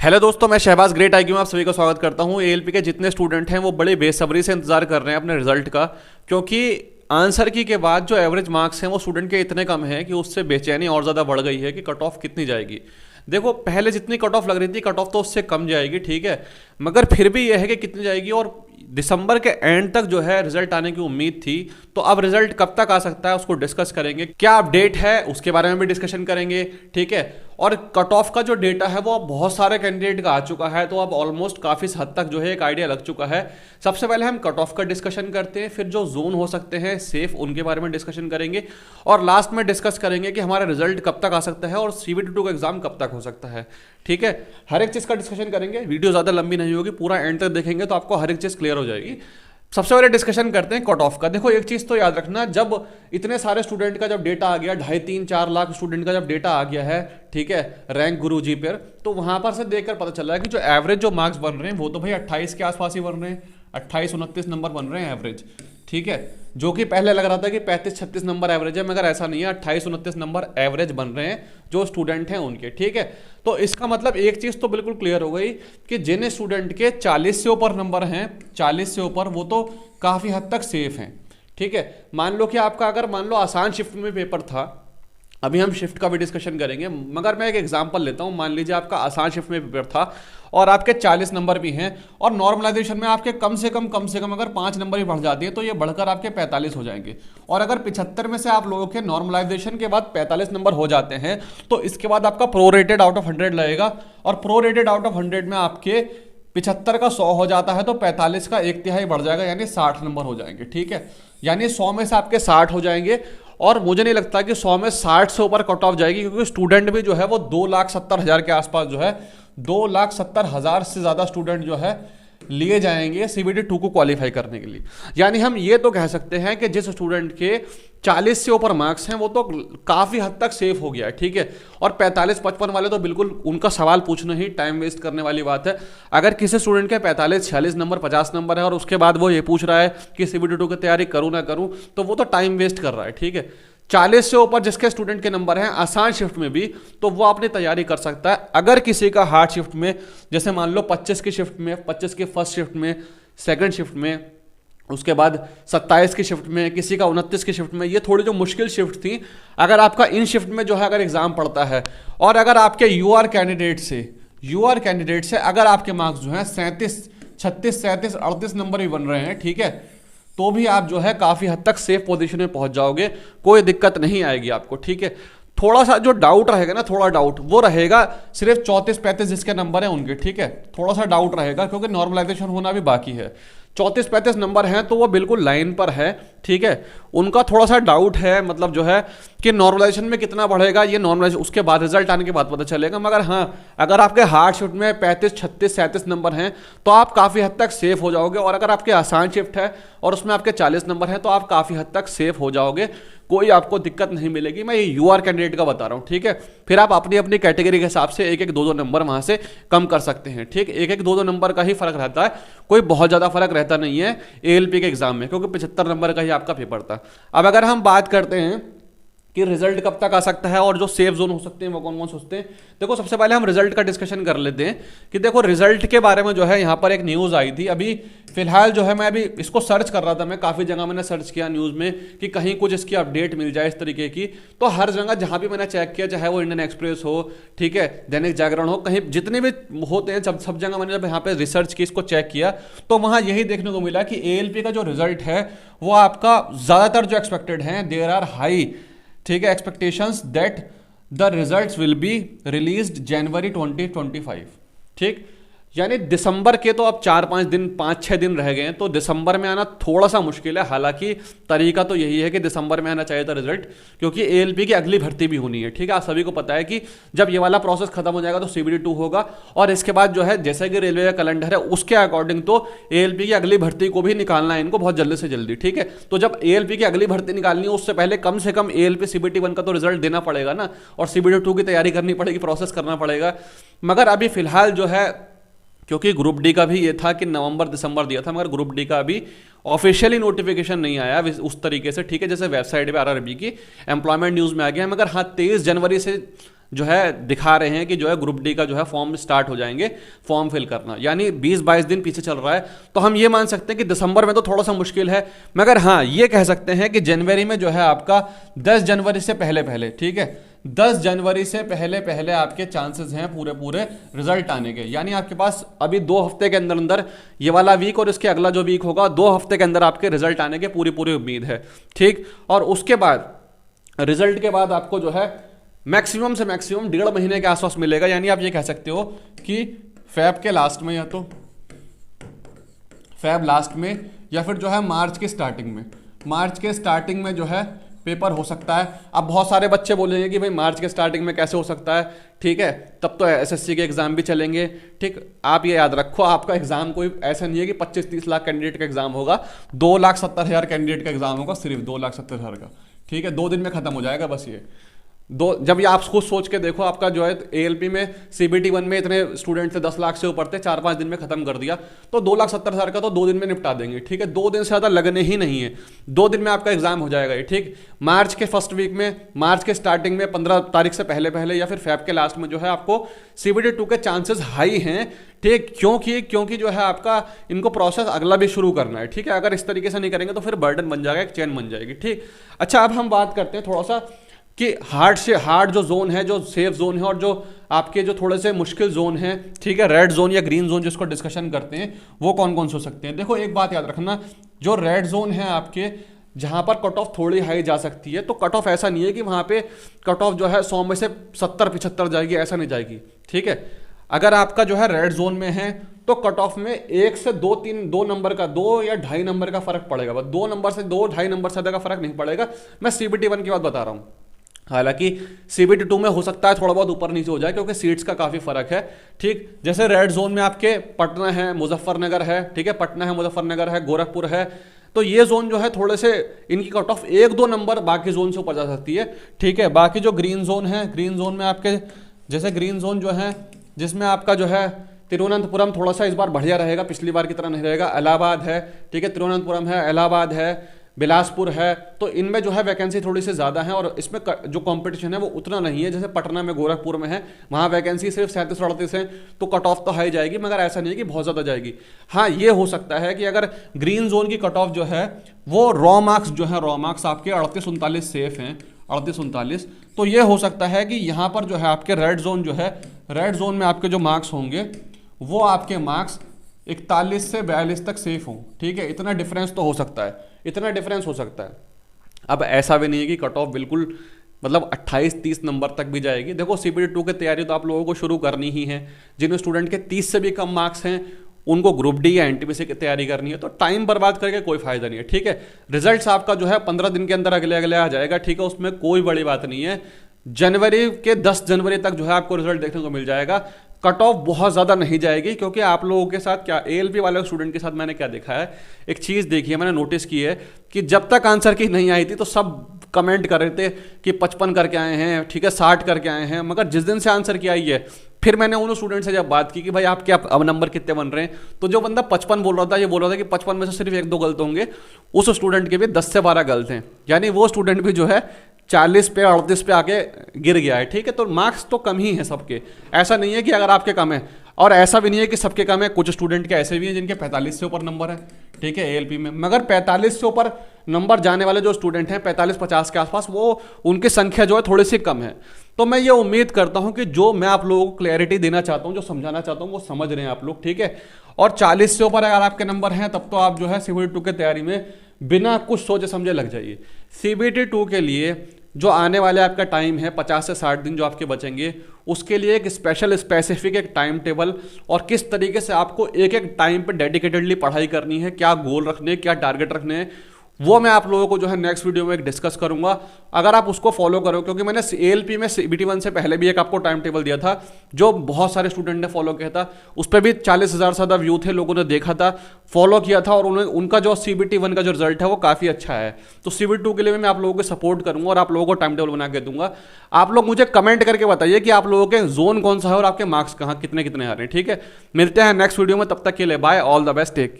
Hello दोस्तों, मैं Shahbaz great IQ में आप सभी का स्वागत करता हूं। एएलपी के जितने स्टूडेंट हैं वो बड़े बेसब्री से इंतजार कर रहे हैं अपने रिजल्ट का, क्योंकि आंसर की के बाद जो एवरेज मार्क्स हैं वो स्टूडेंट के इतने कम हैं कि उससे बेचैनी और ज़्यादा बढ़ गई है कि कट ऑफ कितनी जाएगी। देखो, पहले जितनी कट ऑफ लग रही थी, कट ऑफ तो उससे कम जाएगी, ठीक है, मगर फिर भी यह है कि कितनी जाएगी। और दिसंबर के एंड तक जो है रिजल्ट आने की उम्मीद थी, तो अब रिजल्ट कब तक आ सकता है उसको डिस्कस करेंगे। क्या अपडेट है उसके बारे में भी डिस्कशन करेंगे, ठीक है। और कट ऑफ का जो डेटा है वो अब बहुत सारे कैंडिडेट का आ चुका है, तो अब ऑलमोस्ट काफ़ी हद तक जो है एक आइडिया लग चुका है। सबसे पहले हम कट ऑफ का डिस्कशन करते हैं, फिर जो जोन हो सकते हैं सेफ उनके बारे में डिस्कशन करेंगे, और लास्ट में डिस्कस करेंगे कि हमारा रिजल्ट कब तक आ सकता है और CBT 2 का एग्जाम कब तक हो सकता है, ठीक है। हर एक चीज़ का डिस्कशन करेंगे, वीडियो ज़्यादा लंबी नहीं होगी, पूरा एंड तक देखेंगे तो आपको हर एक चीज़ क्लियर हो जाएगी। सबसे पहले डिस्कशन करते हैं कट ऑफ का। देखो, एक चीज तो याद रखना, जब इतने सारे स्टूडेंट का जब डेटा आ गया, 2.5-3-4 लाख स्टूडेंट का जब डेटा आ गया है, ठीक है, रैंक गुरुजी पर, तो वहां पर से देखकर पता चला है कि जो एवरेज जो मार्क्स बन रहे हैं वो तो भाई 28 के आसपास ही बन रहे हैं, 28-29 नंबर बन रहे हैं एवरेज, ठीक है। जो कि पहले लग रहा था कि 35-36 नंबर एवरेज है, मगर ऐसा नहीं है, 28-29 नंबर एवरेज बन रहे हैं जो स्टूडेंट हैं उनके, ठीक है। तो इसका मतलब एक चीज तो बिल्कुल क्लियर हो गई कि जिन स्टूडेंट के 40 से ऊपर नंबर हैं, 40 से ऊपर, वो तो काफी हद तक सेफ हैं, ठीक है। मान लो कि आपका अगर मान लो आसान शिफ्ट में पेपर था, अभी हम शिफ्ट का भी डिस्कशन करेंगे, मगर मैं एक एग्जांपल लेता हूं। मान लीजिए आपका आसान शिफ्ट में पेपर था और आपके 40 नंबर भी हैं, और नॉर्मलाइजेशन में आपके कम से कम अगर 5 नंबर ही बढ़ जाती है तो ये बढ़कर आपके 45 हो जाएंगे। और अगर 75 में से आप लोगों के नॉर्मलाइजेशन के बाद 45 नंबर हो जाते हैं तो इसके बाद आपका प्रोरेटेड आउट ऑफ 100 लगेगा, और प्रोरेटेड आउट ऑफ 100 में आपके 75 का 100 हो जाता है तो 45 का 1/3 बढ़ जाएगा, यानी 60 नंबर हो जाएंगे, ठीक है। यानी 100 में से आपके 60 हो जाएंगे, और मुझे नहीं लगता कि 100 में 60 से ऊपर कट ऑफ जाएगी, क्योंकि स्टूडेंट भी जो है वो 2,70,000 के आसपास जो है, 2,70,000 से ज़्यादा स्टूडेंट जो है लिए जाएंगे CBT 2 को क्वालिफाई करने के लिए। यानी हम ये तो कह सकते हैं कि जिस स्टूडेंट के 40 से ऊपर मार्क्स हैं वो तो काफ़ी हद तक सेफ हो गया है, ठीक है। और 45-55 वाले तो बिल्कुल उनका सवाल पूछना ही टाइम वेस्ट करने वाली बात है। अगर किसी स्टूडेंट के 45-46 नंबर, 50 नंबर है और उसके बाद वो ये पूछ रहा है कि CBT 2 की तैयारी करूँ ना करूँ, तो वो तो टाइम वेस्ट कर रहा है, ठीक है। 40 से ऊपर जिसके स्टूडेंट के नंबर हैं आसान शिफ्ट में भी, तो वो अपनी तैयारी कर सकता है। अगर किसी का हार्ड शिफ्ट में, जैसे मान लो 25 की शिफ्ट में, 25 के फर्स्ट शिफ्ट में, सेकंड शिफ्ट में, उसके बाद 27 की शिफ्ट में, किसी का 29 की शिफ्ट में, ये थोड़ी जो मुश्किल शिफ्ट थी, अगर आपका इन शिफ्ट में जो है अगर एग्जाम पड़ता है, और अगर आपके यूआर कैंडिडेट से अगर आपके मार्क्स जो हैं 37, 36, 37, 38 नंबर भी बन रहे हैं, ठीक है, तो भी आप जो है काफी हद तक सेफ पोजीशन में पहुंच जाओगे, कोई दिक्कत नहीं आएगी आपको, ठीक है। थोड़ा सा जो डाउट रहेगा ना, थोड़ा डाउट वो रहेगा सिर्फ 34-35 जिसके नंबर है उनके, ठीक है, थोड़ा सा डाउट रहेगा, क्योंकि नॉर्मलाइजेशन होना भी बाकी है। 34-35 नंबर हैं तो वो बिल्कुल लाइन पर है, ठीक है। उनका थोड़ा सा डाउट है, मतलब जो है कि नॉर्मलाइजेशन में कितना बढ़ेगा, ये नॉर्मलाइजेशन उसके बाद रिजल्ट आने के बाद पता चलेगा। मगर हाँ, अगर आपके हार्ड शिफ्ट में 35, 36, 37 नंबर हैं तो आप काफ़ी हद तक सेफ हो जाओगे, और अगर आपके आसान शिफ्ट है और उसमें आपके 40 नंबर हैं तो आप काफ़ी हद तक सेफ हो जाओगे, कोई आपको दिक्कत नहीं मिलेगी। मैं ये यूआर कैंडिडेट का बता रहा हूँ, ठीक है। फिर आप अपनी अपनी कैटेगरी के हिसाब से 1-1, 2-2 नंबर वहाँ से कम कर सकते हैं, ठीक। 1-1, 2-2 नंबर का ही फर्क रहता है, कोई बहुत ज़्यादा फर्क रहता नहीं है ALP के एग्जाम में, क्योंकि 75 नंबर का ही आपका पेपर था। अब अगर हम बात करते हैं कि रिजल्ट कब तक आ सकता है और जो सेफ जोन हो सकते हैं वो कौन कौन से होते हैं, देखो सबसे पहले हम रिजल्ट का डिस्कशन कर लेते हैं कि देखो रिजल्ट के बारे में जो है यहाँ पर एक न्यूज़ आई थी अभी फिलहाल, जो है मैं अभी इसको सर्च कर रहा था, मैं काफ़ी जगह मैंने सर्च किया न्यूज़ में कि कहीं कुछ इसकी अपडेट मिल जाए इस तरीके की, तो हर जगह जहाँ भी मैंने चेक किया, चाहे वो इंडियन एक्सप्रेस हो, ठीक है, दैनिक जागरण हो, कहीं जितने भी होते हैं सब जगह मैंने जब यहाँ पे रिसर्च की, इसको चेक किया, तो वहाँ यही देखने को मिला कि ALP का जो रिजल्ट है वो आपका ज़्यादातर जो एक्सपेक्टेड हैं, देयर आर हाई, ठीक है, expectations that the results will be released January 2025, ठीक। यानी दिसंबर के तो अब 4-5 दिन, 5-6 दिन रह गए हैं, तो दिसंबर में आना थोड़ा सा मुश्किल है। हालांकि तरीका तो यही है कि दिसंबर में आना चाहिए था रिजल्ट, क्योंकि ALP की अगली भर्ती भी होनी है, ठीक है। आप सभी को पता है कि जब ये वाला प्रोसेस खत्म हो जाएगा तो CBT 2 होगा, और इसके बाद जो है जैसे कि रेलवे का कैलेंडर है उसके अकॉर्डिंग तो ALP की अगली भर्ती को भी निकालना है इनको बहुत जल्दी से जल्दी, ठीक है। तो जब ALP की अगली भर्ती निकालनी है उससे पहले कम से कम ALP CBT 1 का तो रिजल्ट देना पड़ेगा ना, और CBT 2 की तैयारी करनी पड़ेगी, प्रोसेस करना पड़ेगा। मगर अभी फिलहाल जो है, क्योंकि ग्रुप डी का भी ये था कि नवंबर दिसंबर दिया था, मगर ग्रुप डी का अभी ऑफिशियली नोटिफिकेशन नहीं आया उस तरीके से, ठीक है, जैसे वेबसाइट पे RRB की एम्प्लॉयमेंट न्यूज़ में आ गया है। मगर हाँ, 23 जनवरी से जो है दिखा रहे हैं कि जो है ग्रुप डी का जो है फॉर्म स्टार्ट हो जाएंगे फॉर्म फिल करना, यानी 20-22 दिन पीछे चल रहा है। तो हम ये मान सकते हैं कि दिसंबर में तो थोड़ा सा मुश्किल है, मगर हाँ ये कह सकते हैं कि जनवरी में जो है आपका 10 जनवरी से पहले पहले, ठीक है, 10 जनवरी से पहले पहले आपके चांसेस हैं पूरे पूरे रिजल्ट आने के। यानी आपके पास अभी 2 हफ्ते के अंदर अंदर, ये वाला वीक और इसके अगला जो वीक होगा, 2 हफ्ते के अंदर आपके रिजल्ट आने के पूरी पूरी उम्मीद है, ठीक। और उसके बाद रिजल्ट के बाद आपको जो है मैक्सिमम से मैक्सिमम 1.5 महीने के आसपास मिलेगा। यानी आप ये कह सकते हो कि फैब के लास्ट में, या तो फैब लास्ट में या फिर जो है मार्च के स्टार्टिंग में, मार्च के स्टार्टिंग में जो है पेपर हो सकता है। अब बहुत सारे बच्चे बोलेंगे कि भाई मार्च के स्टार्टिंग में कैसे हो सकता है, ठीक है, तब तो एसएससी के एग्जाम भी चलेंगे, ठीक। आप ये याद रखो, आपका एग्जाम कोई ऐसा नहीं है कि 25-30 लाख कैंडिडेट का एग्जाम होगा, 2,70,000 कैंडिडेट का एग्जाम होगा, सिर्फ 2,70,000 का, ठीक है, 2 दिन में खत्म हो जाएगा बस ये। जब ये आप खुद सोच के देखो, आपका जो है एएलपी में सीबीटी 1 में इतने स्टूडेंट थे, 10 लाख से ऊपर थे, 4-5 दिन में खत्म कर दिया, तो 2,70,000 का तो 2 दिन में निपटा देंगे, ठीक है, 2 दिन से ज़्यादा लगने ही नहीं है, 2 दिन में आपका एग्जाम हो जाएगा ये, ठीक। मार्च के फर्स्ट वीक में, मार्च के स्टार्टिंग में 15 तारीख से पहले पहले या फिर फैब के लास्ट में जो है आपको सीबीटी 2 के चांसेस हाई हैं, ठीक। क्योंकि जो है आपका इनको प्रोसेस अगला भी शुरू करना है, ठीक है। अगर इस तरीके से नहीं करेंगे तो फिर बर्डन बन जाएगा, एक चेन बन जाएगी, ठीक। अच्छा, अब हम बात करते हैं थोड़ा सा कि हार्ड से हार्ड जो जोन है, जो सेफ जोन है, और जो आपके जो थोड़े से मुश्किल जोन है, ठीक है, रेड जोन या ग्रीन जोन जिसको डिस्कशन करते हैं, वो कौन कौन से हो सकते हैं। देखो एक बात याद रखना, जो रेड जोन है आपके, जहां पर कट ऑफ थोड़ी हाई जा सकती है, तो कट ऑफ ऐसा नहीं है कि वहां पे कट ऑफ जो है 100 में से 70-75 जाएगी, ऐसा नहीं जाएगी, ठीक है। अगर आपका जो है रेड जोन में है तो कट ऑफ में 1 से 2 नंबर का, 2 या 2.5 नंबर का फर्क पड़ेगा, बस 2 नंबर से 2-2.5 नंबर से ज्यादा का फर्क नहीं पड़ेगा। मैं सीबीटी 1 की बात बता रहा हूं, हालांकि सीबीटी 2 में हो सकता है थोड़ा बहुत ऊपर नीचे हो जाए क्योंकि सीट्स का काफी फर्क है, ठीक। जैसे रेड जोन में आपके पटना है, मुजफ्फरनगर है, ठीक है, पटना है, मुजफ्फरनगर है, गोरखपुर है, तो ये जोन जो है थोड़े से इनकी कट ऑफ 1-2 नंबर बाकी जोन से ऊपर जा सकती है, ठीक है। बाकी जो ग्रीन जोन है, ग्रीन जोन में आपके जैसे ग्रीन जोन जो है जिसमें आपका जो है तिरुवनंतपुरम थोड़ा सा इस बार बढ़िया रहेगा, पिछली बार की तरह नहीं रहेगा, इलाहाबाद है, ठीक है, तिरुवनंतपुरम है, इलाहाबाद है, बिलासपुर है, तो इनमें जो है वैकेंसी थोड़ी सी ज़्यादा है और इसमें जो कंपटीशन है वो उतना नहीं है। जैसे पटना में, गोरखपुर में है, वहाँ वैकेंसी सिर्फ 37-38 है, तो कट ऑफ तो हाई जाएगी, मगर ऐसा नहीं है कि बहुत ज़्यादा जाएगी। हाँ, ये हो सकता है कि अगर ग्रीन जोन की कट ऑफ जो है वो रॉ मार्क्स जो है, रॉ मार्क्स आपके 38-39 सेफ हैं, 38-39, तो ये हो सकता है कि यहाँ पर जो है आपके रेड जोन जो है, रेड जोन में आपके जो मार्क्स होंगे वो आपके मार्क्स 41 से 42 तक सेफ हों, ठीक है। इतना डिफरेंस तो हो सकता है, इतना डिफरेंस हो सकता है। अब ऐसा भी नहीं है कि कट ऑफ बिल्कुल मतलब 28-30 नंबर तक भी जाएगी। देखो सीबीटी 2 की तैयारी तो आप लोगों को शुरू करनी ही है, जिन स्टूडेंट के 30 से भी कम मार्क्स हैं उनको ग्रुप डी या एनटीपीसी की तैयारी करनी है, तो टाइम बर्बाद करके कोई फायदा नहीं है, ठीक है। रिजल्ट्स आपका जो है 15 दिन के अंदर अगले अगले आ जाएगा, ठीक है, उसमें कोई बड़ी बात नहीं है। जनवरी के 10 जनवरी तक जो है आपको रिजल्ट देखने को मिल जाएगा। कट ऑफ बहुत ज़्यादा नहीं जाएगी, क्योंकि आप लोगों के साथ क्या, एएलपी वाले स्टूडेंट के साथ मैंने क्या देखा है, एक चीज़ देखी है, मैंने नोटिस की है कि जब तक आंसर की नहीं आई थी तो सब कमेंट कर रहे थे कि 55 करके आए हैं, ठीक है, 60 करके आए हैं, मगर जिस दिन से आंसर की आई है, फिर मैंने उन स्टूडेंट से जब बात की कि भाई आपके अब नंबर कितने बन रहे हैं, तो जो बंदा 55 बोल रहा था, ये बोल रहा था कि 55 में से सिर्फ 1-2 गलत होंगे, उस स्टूडेंट के भी 10 से 12 गलत हैं, यानी वो स्टूडेंट भी जो है 40 पे 38 पे आके गिर गया है, ठीक है। तो मार्क्स तो कम ही है सबके, ऐसा नहीं है कि अगर आपके कम है, और ऐसा भी नहीं है कि सबके कम है, कुछ स्टूडेंट के ऐसे भी हैं जिनके 45 से ऊपर नंबर है, ठीक है, एएलपी में, मगर 45 से ऊपर नंबर जाने वाले जो स्टूडेंट हैं 45-50 के आसपास, वो उनकी संख्या जो है थोड़ी सी कम है। तो मैं ये उम्मीद करता हूं कि जो मैं आप लोगों को क्लैरिटी देना चाहता हूं, जो समझाना चाहता हूं, वो समझ रहे हैं आप लोग, ठीक है। और 40 से ऊपर अगर आपके नंबर हैं तब तो आप जो है सीबीटी 2 की तैयारी में बिना कुछ सोचे समझे लग जाइए। सीबीटी 2 के लिए जो आने वाले आपका टाइम है 50 से 60 दिन जो आपके बचेंगे, उसके लिए एक स्पेसिफिक एक टाइम टेबल और किस तरीके से आपको एक एक टाइम पे डेडिकेटेडली पढ़ाई करनी है, क्या गोल रखने, क्या टारगेट रखने हैं, वो मैं आप लोगों को जो है नेक्स्ट वीडियो में एक डिस्कस करूंगा। अगर आप उसको फॉलो करो, क्योंकि मैंने एएलपी में सीबीटी 1 से पहले भी एक आपको टाइम टेबल दिया था जो बहुत सारे स्टूडेंट ने फॉलो किया था, उस पर भी 40,000 से ज़्यादा व्यू थे, लोगों ने देखा था, फॉलो किया था, और उनका जो सीबीटी 1 का जो रिजल्ट है वो काफ़ी अच्छा है। तो सीबीटी 2 के लिए मैं आप लोगों को सपोर्ट करूंगा और आप लोगों को टाइम टेबल बना के दूंगा। आप लोग मुझे कमेंट करके बताइए कि आप लोगों के जोन कौन सा है और आपके मार्क्स कहाँ कितने कितने आ रहे हैं, ठीक है। मिलते हैं नेक्स्ट वीडियो में, तब तक के लिए bye, all the best, take care.